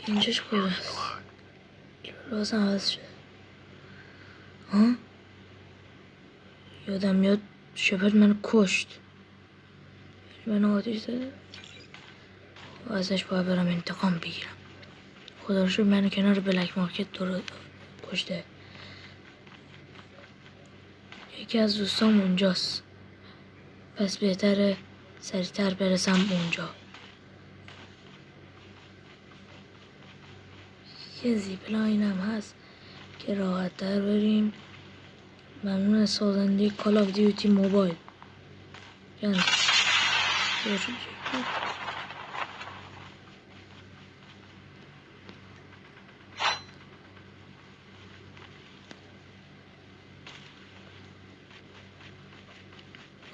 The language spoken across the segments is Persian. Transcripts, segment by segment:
اینجاش کجاست؟ لباسم عوض شد. ها؟ یادم میاد شپرد منو کشت، منو آتیش زده و ازش باید برم انتقام بگیرم. خدا رو شکر منو کنار بلک مارکت کشته. یکی از دوستام اونجاست، پس بهتره سریعتر برسم اونجا. یه زیپلاین هم هست که راحت تر بریم. ممنون از سازنده کال آف دیوتی موبایل.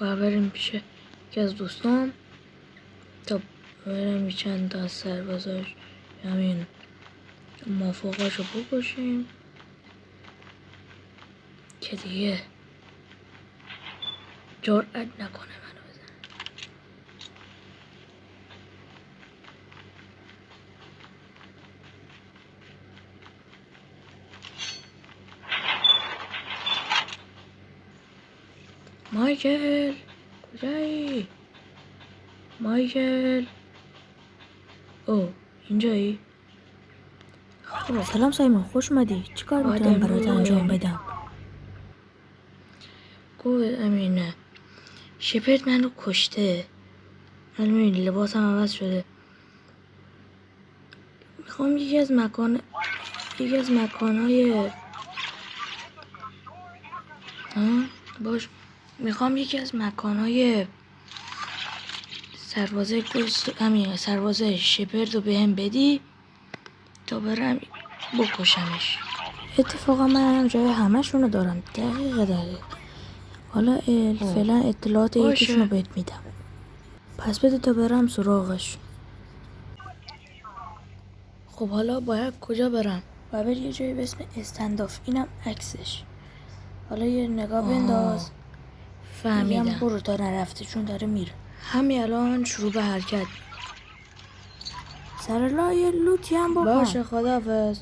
و بریم پیش یکی از دوستام تا بریم چند تا از سربازاش همین موافقاشو بکشیم که دیگه جرأت نکنه منو بزنه. مایکل کجایی؟ مایکل او اینجایی؟ سلام سایمون، خوش اومدی. چی کار میتونم برات انجام بدم؟ گفت امینه شپرد منو کشته، همین لباسم عوض شده. میخوام یکی از مکانهای میخوام یکی از مکانهای سربازه شپرد رو بهم بدی تا برم بکشمش. اتفاقا من هم جای همشونو دارم. دقیق. حالا فعلا اطلاعات یکیشونو بهت میدم، پس بده تا برم سراغش. خب حالا باید کجا برم؟ باید یه جایی به اسم استنداف. اینم عکسش. حالا یه نگاه بنداز. فهمیدم. برو تا نرفته چون داره میره. همین الان شروع به حرکت. سر راه یه لوتی هم بکن. باشه خداحافظ.